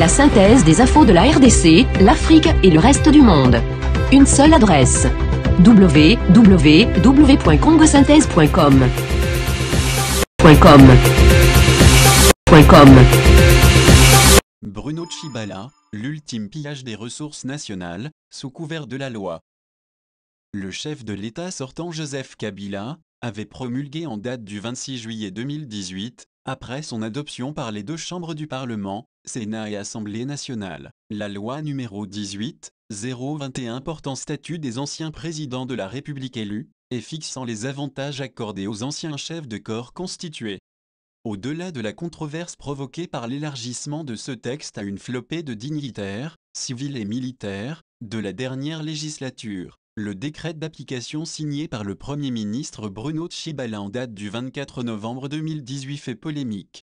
La synthèse des infos de la RDC, l'Afrique et le reste du monde. Une seule adresse. www.congosynthèse.com. Bruno Tshibala, l'ultime pillage des ressources nationales, sous couvert de la loi. Le chef de l'État sortant Joseph Kabila avait promulgué en date du 26 juillet 2018, après son adoption par les deux chambres du Parlement, Sénat et Assemblée nationale, la loi numéro 18-021 portant statut des anciens présidents de la République élus, et fixant les avantages accordés aux anciens chefs de corps constitués. Au-delà de la controverse provoquée par l'élargissement de ce texte à une flopée de dignitaires, civils et militaires, de la dernière législature, le décret d'application signé par le Premier ministre Bruno Tshibala en date du 24 novembre 2018 fait polémique.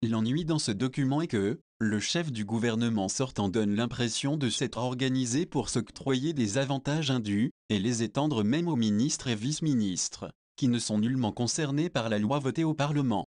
L'ennui dans ce document est que, le chef du gouvernement sortant donne l'impression de s'être organisé pour s'octroyer des avantages indus, et les étendre même aux ministres et vice-ministres, qui ne sont nullement concernés par la loi votée au Parlement.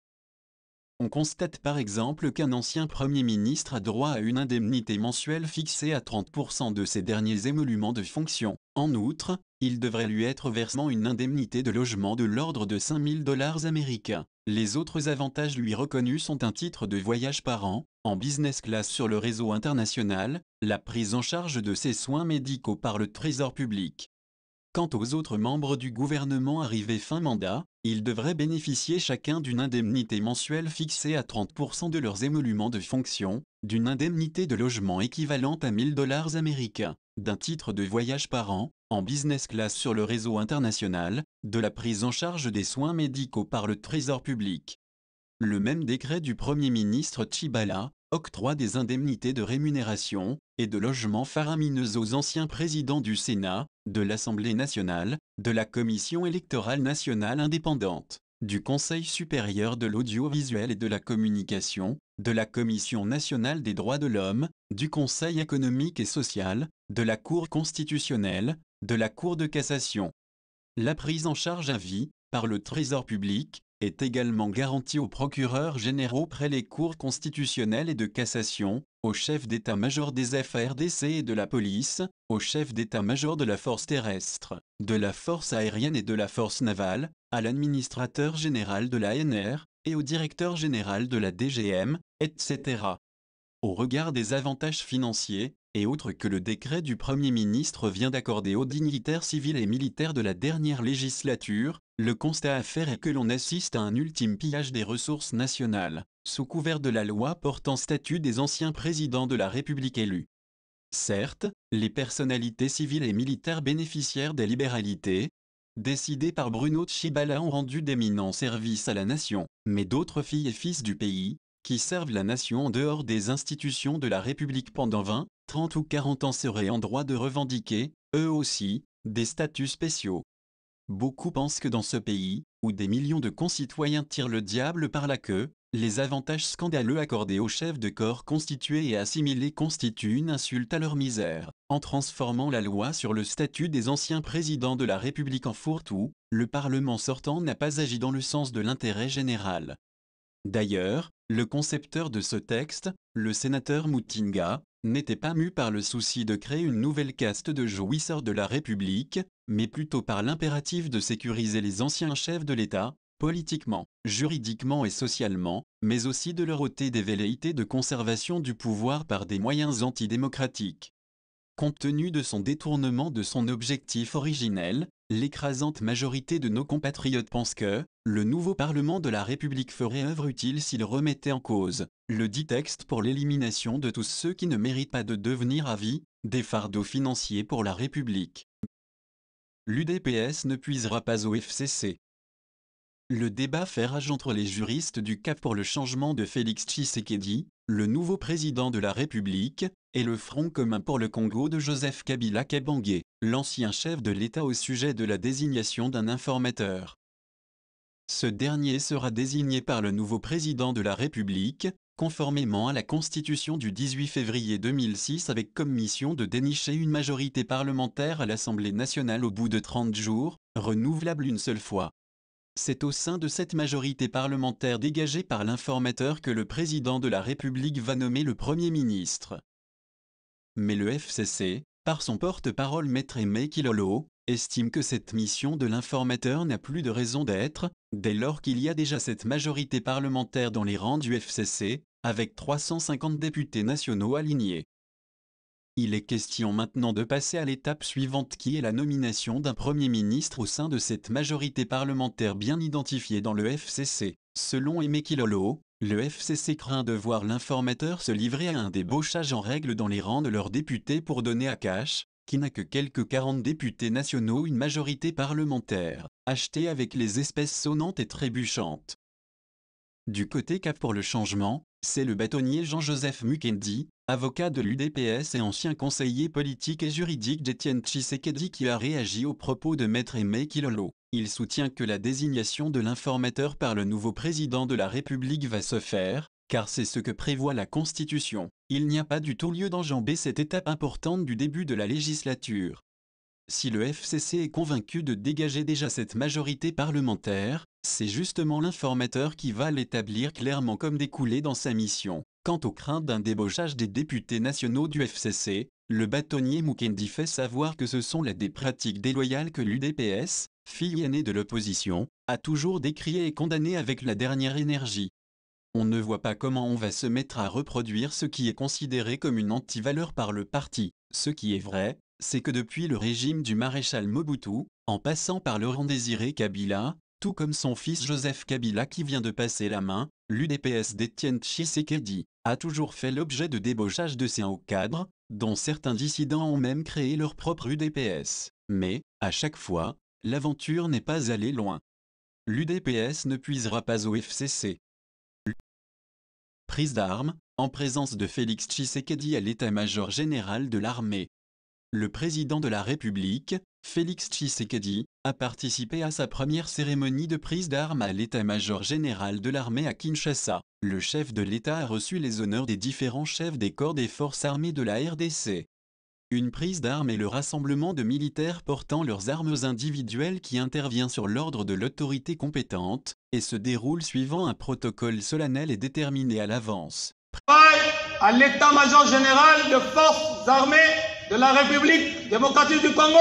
On constate par exemple qu'un ancien Premier ministre a droit à une indemnité mensuelle fixée à 30% de ses derniers émoluments de fonction. En outre, il devrait lui être versé une indemnité de logement de l'ordre de 5 000 $ américains. Les autres avantages lui reconnus sont un titre de voyage par an, en business class sur le réseau international, la prise en charge de ses soins médicaux par le Trésor public. Quant aux autres membres du gouvernement arrivés fin mandat, ils devraient bénéficier chacun d'une indemnité mensuelle fixée à 30% de leurs émoluments de fonction, d'une indemnité de logement équivalente à 1 000 $ américains, d'un titre de voyage par an, en business class sur le réseau international, de la prise en charge des soins médicaux par le Trésor public. Le même décret du Premier ministre Tshibala octroie des indemnités de rémunération et de logement faramineuses aux anciens présidents du Sénat, de l'Assemblée nationale, de la Commission électorale nationale indépendante, du Conseil supérieur de l'audiovisuel et de la communication, de la Commission nationale des droits de l'homme, du Conseil économique et social, de la Cour constitutionnelle, de la Cour de cassation. La prise en charge à vie, par le Trésor public, est également garantie aux procureurs généraux près les cours constitutionnelles et de cassation, aux chefs d'état-major des FARDC et de la police, aux chefs d'état-major de la force terrestre, de la force aérienne et de la force navale, à l'administrateur général de l'ANR, et au directeur général de la DGM, etc. Au regard des avantages financiers, et autres que le décret du Premier ministre vient d'accorder aux dignitaires civils et militaires de la dernière législature, le constat à faire est que l'on assiste à un ultime pillage des ressources nationales, sous couvert de la loi portant statut des anciens présidents de la République élus. Certes, les personnalités civiles et militaires bénéficiaires des libéralités décidées par Bruno Tshibala ont rendu d'éminents services à la nation, mais d'autres filles et fils du pays, qui servent la nation en dehors des institutions de la République pendant 20, 30 ou 40 ans seraient en droit de revendiquer, eux aussi, des statuts spéciaux. Beaucoup pensent que dans ce pays, où des millions de concitoyens tirent le diable par la queue, les avantages scandaleux accordés aux chefs de corps constitués et assimilés constituent une insulte à leur misère. En transformant la loi sur le statut des anciens présidents de la République en fourre-tout, le Parlement sortant n'a pas agi dans le sens de l'intérêt général. D'ailleurs, le concepteur de ce texte, le sénateur Mutinga, n'était pas mu par le souci de créer une nouvelle caste de jouisseurs de la République, mais plutôt par l'impératif de sécuriser les anciens chefs de l'État, politiquement, juridiquement et socialement, mais aussi de leur ôter des velléités de conservation du pouvoir par des moyens antidémocratiques. Compte tenu de son détournement de son objectif originel, l'écrasante majorité de nos compatriotes pense que le nouveau Parlement de la République ferait œuvre utile s'il remettait en cause le dit texte pour l'élimination de tous ceux qui ne méritent pas de devenir à vie des fardeaux financiers pour la République. L'UDPS ne puisera pas au FCC. Le débat fait rage entre les juristes du Cap pour le changement de Félix Tshisekedi, le nouveau président de la République, et le Front commun pour le Congo de Joseph Kabila Kabange, l'ancien chef de l'État au sujet de la désignation d'un informateur. Ce dernier sera désigné par le nouveau président de la République, conformément à la Constitution du 18 février 2006 avec comme mission de dénicher une majorité parlementaire à l'Assemblée nationale au bout de 30 jours, renouvelable une seule fois. C'est au sein de cette majorité parlementaire dégagée par l'informateur que le président de la République va nommer le Premier ministre. Mais le FCC, par son porte-parole Maître Aimé Kilolo, estime que cette mission de l'informateur n'a plus de raison d'être, dès lors qu'il y a déjà cette majorité parlementaire dans les rangs du FCC, avec 350 députés nationaux alignés. Il est question maintenant de passer à l'étape suivante qui est la nomination d'un Premier ministre au sein de cette majorité parlementaire bien identifiée dans le FCC. Selon Aimé Kilolo, le FCC craint de voir l'informateur se livrer à un débauchage en règle dans les rangs de leurs députés pour donner à Cash, qui n'a que quelques 40 députés nationaux, une majorité parlementaire, achetée avec les espèces sonnantes et trébuchantes. Du côté Cap pour le changement, c'est le bâtonnier Jean-Joseph Mukendi, avocat de l'UDPS et ancien conseiller politique et juridique d'Étienne Tshisekedi qui a réagi aux propos de Maître Aimé Kilolo. Il soutient que la désignation de l'informateur par le nouveau président de la République va se faire, car c'est ce que prévoit la Constitution. Il n'y a pas du tout lieu d'enjamber cette étape importante du début de la législature. Si le FCC est convaincu de dégager déjà cette majorité parlementaire, c'est justement l'informateur qui va l'établir clairement comme découlé dans sa mission. Quant aux craintes d'un débauchage des députés nationaux du FCC, le bâtonnier Mukendi fait savoir que ce sont là des pratiques déloyales que l'UDPS, fille aînée de l'opposition, a toujours décriées et condamnées avec la dernière énergie. On ne voit pas comment on va se mettre à reproduire ce qui est considéré comme une antivaleur par le parti. Ce qui est vrai, c'est que depuis le régime du maréchal Mobutu, en passant par Laurent Désiré Kabila, tout comme son fils Joseph Kabila qui vient de passer la main, l'UDPS d'Étienne Tshisekedi a toujours fait l'objet de débauchage de ses hauts cadres, dont certains dissidents ont même créé leur propre UDPS. Mais, à chaque fois, l'aventure n'est pas allée loin. L'UDPS ne puisera pas au FCC. Prise d'armes, en présence de Félix Tshisekedi à l'état-major général de l'armée. Le président de la République, Félix Tshisekedi, a participé à sa première cérémonie de prise d'armes à l'état-major général de l'armée à Kinshasa. Le chef de l'État a reçu les honneurs des différents chefs des corps des forces armées de la RDC. Une prise d'armes est le rassemblement de militaires portant leurs armes individuelles qui intervient sur l'ordre de l'autorité compétente, et se déroule suivant un protocole solennel et déterminé à l'avance. À l'état-major général des forces armées de la République démocratique du Congo.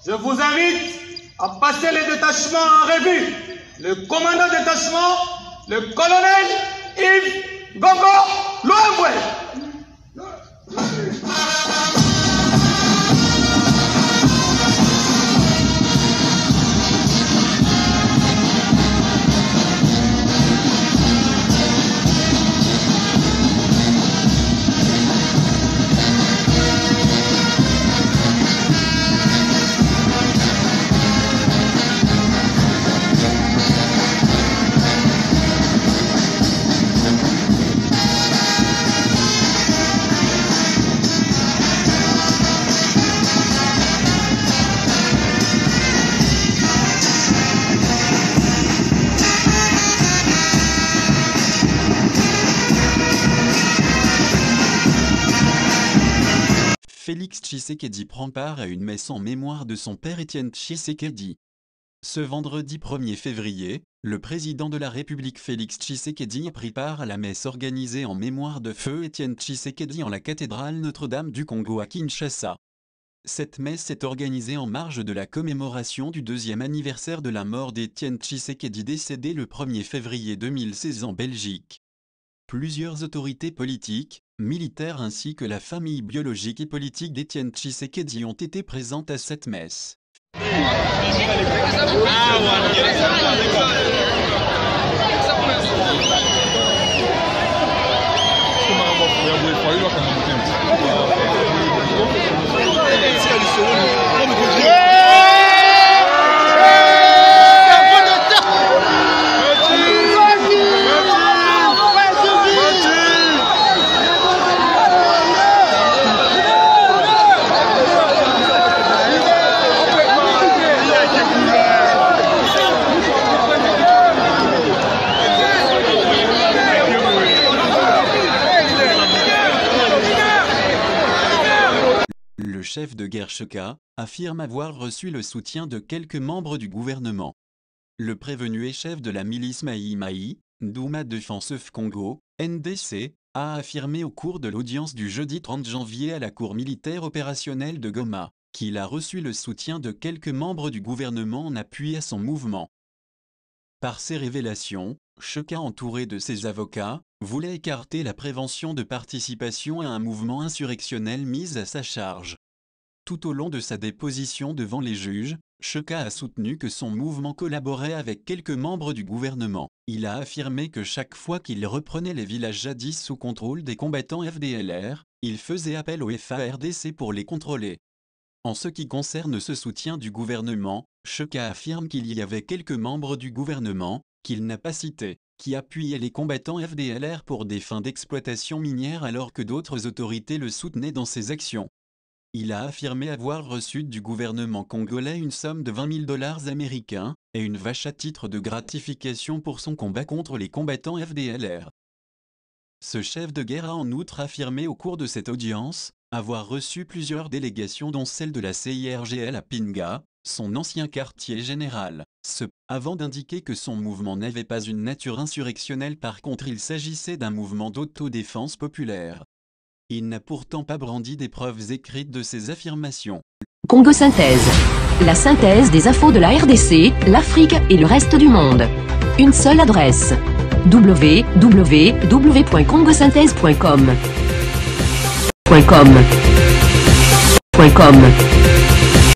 Je vous invite à passer les détachements en revue. Le commandant de détachement, le colonel Yves Gongo Louembwe. Félix Tshisekedi prend part à une messe en mémoire de son père Étienne Tshisekedi. Ce vendredi 1er février, le président de la République Félix Tshisekedi a pris part à la messe organisée en mémoire de feu Étienne Tshisekedi en la cathédrale Notre-Dame du Congo à Kinshasa. Cette messe est organisée en marge de la commémoration du 2e anniversaire de la mort d'Étienne Tshisekedi décédé le 1er février 2016 en Belgique. Plusieurs autorités politiques, militaires ainsi que la famille biologique et politique d'Étienne Tshisekedi ont été présentes à cette messe. Le chef de guerre Cheka affirme avoir reçu le soutien de quelques membres du gouvernement. Le prévenu et chef de la milice Mai Mai, Nduma Defense Congo, NDC, a affirmé au cours de l'audience du jeudi 30 janvier à la cour militaire opérationnelle de Goma, qu'il a reçu le soutien de quelques membres du gouvernement en appui à son mouvement. Par ces révélations, Cheka, entouré de ses avocats, voulait écarter la prévention de participation à un mouvement insurrectionnel mise à sa charge. Tout au long de sa déposition devant les juges, Cheka a soutenu que son mouvement collaborait avec quelques membres du gouvernement. Il a affirmé que chaque fois qu'il reprenait les villages jadis sous contrôle des combattants FDLR, il faisait appel au FARDC pour les contrôler. En ce qui concerne ce soutien du gouvernement, Cheka affirme qu'il y avait quelques membres du gouvernement, qu'il n'a pas cités, qui appuyaient les combattants FDLR pour des fins d'exploitation minière alors que d'autres autorités le soutenaient dans ses actions. Il a affirmé avoir reçu du gouvernement congolais une somme de 20 000 $ américains et une vache à titre de gratification pour son combat contre les combattants FDLR. Ce chef de guerre a en outre affirmé au cours de cette audience avoir reçu plusieurs délégations dont celle de la CIRGL à Pinga, son ancien quartier général, avant d'indiquer que son mouvement n'avait pas une nature insurrectionnelle. Par contre, il s'agissait d'un mouvement d'autodéfense populaire. Il n'a pourtant pas brandi des preuves écrites de ses affirmations. Congo Synthèse. La synthèse des infos de la RDC, l'Afrique et le reste du monde. Une seule adresse. www.congosynthèse.com.